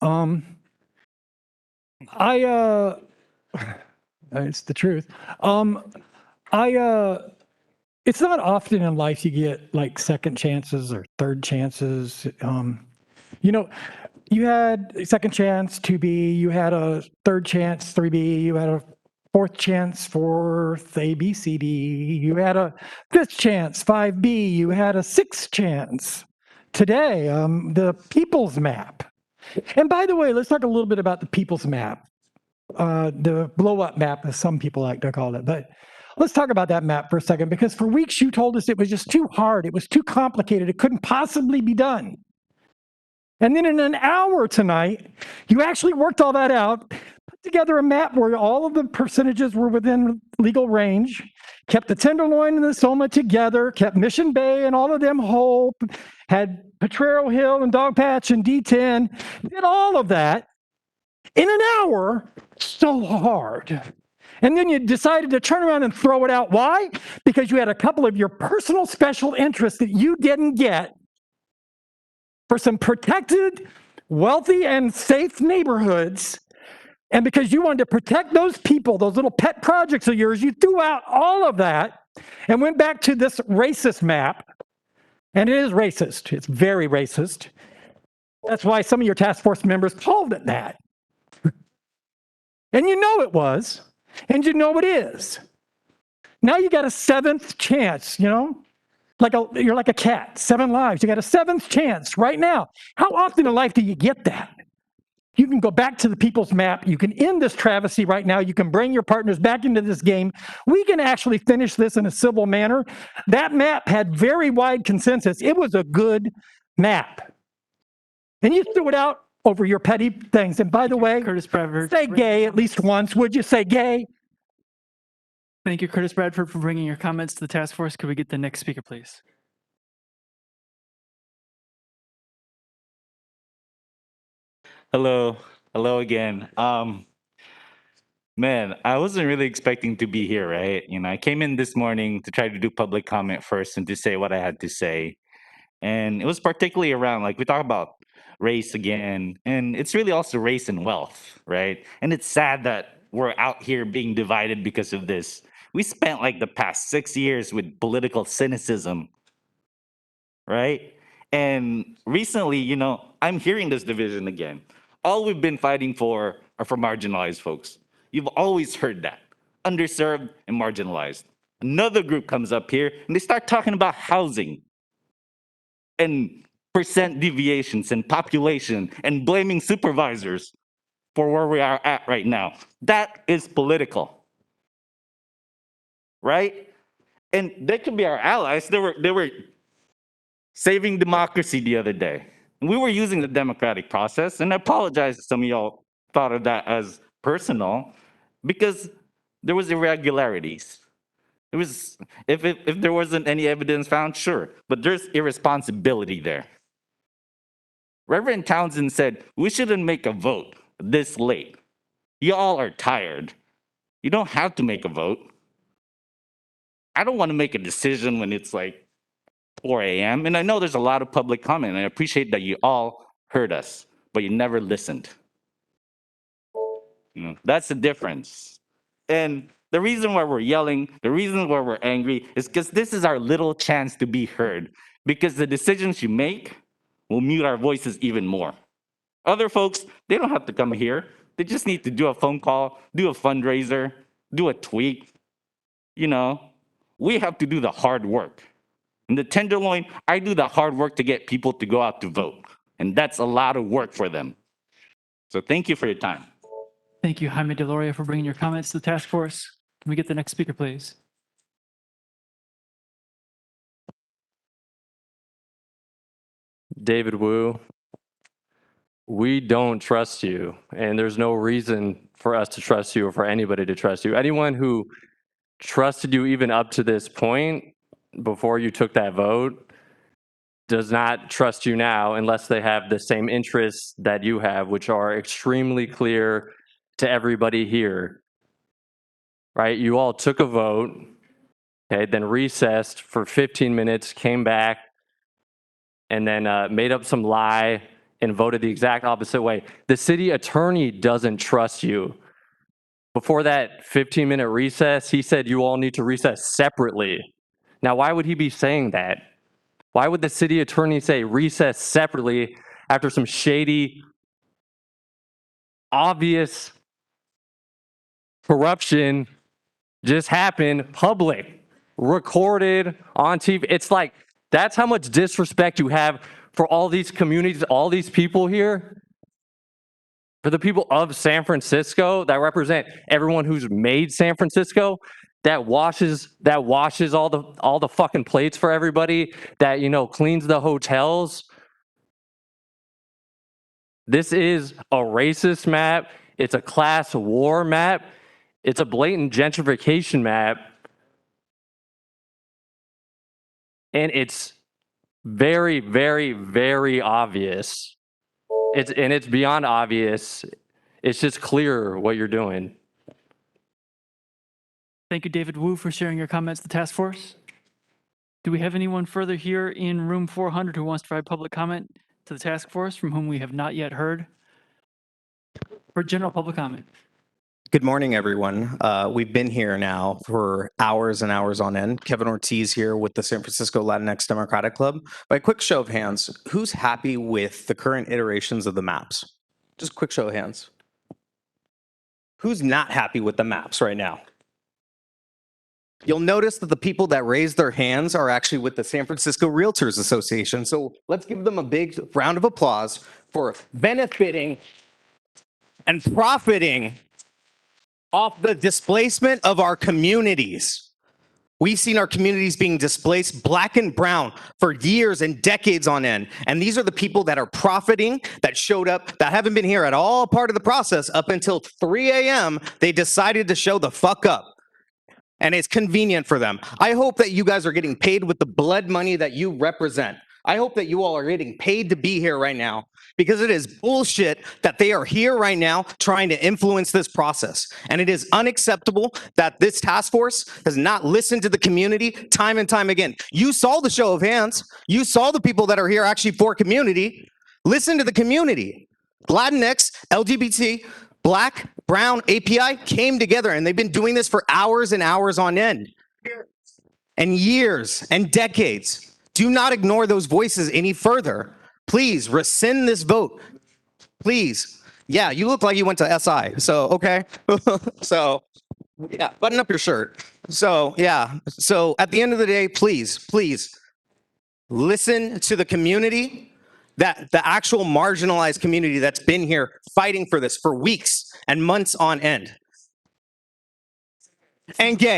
Um, I it's the truth. I it's not often in life you get like second chances or third chances. You know, you had a second chance 2B, you had a third chance 3B, you had a fourth chance fourth A, B, C, D, you had a fifth chance 5B, you had a sixth chance. Today, the People's Map. And by the way, let's talk a little bit about the People's Map, the blow up map, as some people like to call it. But let's talk about that map for a second, because for weeks you told us it was just too hard, it was too complicated, it couldn't possibly be done. And then in an hour tonight, you actually worked all that out, put together a map where all of the percentages were within legal range, kept the Tenderloin and the Soma together, kept Mission Bay and all of them whole, had Potrero Hill and Dogpatch and D10, did all of that in an hour, so hard. And then you decided to turn around and throw it out. Why? Because you had a couple of your personal special interests that you didn't get for some protected, wealthy, and safe neighborhoods. And because you wanted to protect those people, those little pet projects of yours, you threw out all of that and went back to this racist map. And it is racist. It's very racist. That's why some of your task force members called it that. And you know it was, and you know it is. Now you got a seventh chance, you're like a cat, 7 lives. You got a seventh chance right now. How often in life do you get that? You can go back to the People's Map. You can end this travesty right now. You can bring your partners back into this game. We can actually finish this in a civil manner. That map had very wide consensus. It was a good map. And you threw it out over your petty things. And by the way, Curtis Bradford, say gay at least once. Would you say gay? Thank you, Curtis Bradford, for bringing your comments to the task force. Could we get the next speaker, please? Hello again. Man, I wasn't really expecting to be here, right? I came in this morning to try to do public comment first and to say what I had to say. And it was particularly around, like, we talk about race again, and it's really also race and wealth, right? And it's sad that we're out here being divided because of this. We spent like the past 6 years with political cynicism, right? And recently, I'm hearing this division again. All we've been fighting for are for marginalized folks. You've always heard that, underserved and marginalized. Another group comes up here and they start talking about housing and percent deviations and population and blaming supervisors for where we are at right now. That is political, right? And they could be our allies. They were saving democracy the other day. And we were using the democratic process, and I apologize if some of y'all thought of that as personal, because there was irregularities. It was if there wasn't any evidence found, sure, but there's irresponsibility there. Reverend Townsend said, we shouldn't make a vote this late. Y'all are tired. You don't have to make a vote. I don't want to make a decision when it's like 4 a.m. And I know there's a lot of public comment, and I appreciate that you all heard us, but you never listened. That's the difference. And the reason why we're yelling, the reason why we're angry is because this is our little chance to be heard, because the decisions you make will mute our voices even more. Other folks, they don't have to come here. They just need to do a phone call, do a fundraiser, do a tweet. We have to do the hard work. In the Tenderloin, I do the hard work to get people to go out to vote. And that's a lot of work for them. So thank you for your time. Thank you, Jaime Deloria, for bringing your comments to the task force. Can we get the next speaker, please? David Wu, we don't trust you, and there's no reason for us to trust you or for anybody to trust you. Anyone who trusted you even up to this point, before you took that vote, does not trust you now unless they have the same interests that you have, which are extremely clear to everybody here, right? You all took a vote, okay, then recessed for 15 minutes, came back, and then made up some lie and voted the exact opposite way. The city attorney doesn't trust you. Before that 15-minute recess, he said you all need to recess separately. Now, why would he be saying that? Why would the city attorney say recess separately after some shady, obvious corruption just happened, public, recorded on TV? It's like, that's how much disrespect you have for all these communities, all these people here, for the people of San Francisco that represent everyone who's made San Francisco, that washes all the fucking plates for everybody, that, you know, cleans the hotels. This is a racist map. It's a class war map. It's a blatant gentrification map. And it's very, very, very obvious. It's beyond obvious. It's just clear what you're doing. Thank you, David Wu, for sharing your comments to the task force. Do we have anyone further here in room 400 who wants to provide public comment to the task force from whom we have not yet heard? For general public comment. Good morning, everyone. We've been here now for hours and hours on end. Kevin Ortiz here with the San Francisco Latinx Democratic Club. By a quick show of hands, who's happy with the current iterations of the maps? Just a quick show of hands. Who's not happy with the maps right now? You'll notice that the people that raise their hands are actually with the San Francisco Realtors Association. So let's give them a big round of applause for benefiting and profiting off the displacement of our communities. We've seen our communities being displaced, black and brown, for years and decades on end. And these are the people that are profiting, that showed up, that haven't been here at all part of the process up until 3 a.m. They decided to show the fuck up. And it's convenient for them. I hope that you guys are getting paid with the blood money that you represent. I hope that you all are getting paid to be here right now, because it is bullshit that they are here right now trying to influence this process. And it is unacceptable that this task force has not listened to the community time and time again. You saw the show of hands. You saw the people that are here actually for community. Listen to the community. Latinx, LGBT, Black, Brown, API came together, and they've been doing this for hours and hours on end. And years and decades. Do not ignore those voices any further. Please rescind this vote. Please. Yeah, you look like you went to SI. So, okay. So, yeah, button up your shirt. So, yeah. So at the end of the day, please, please listen to the community, that the actual marginalized community that's been here fighting for this for weeks and months on end. And gay.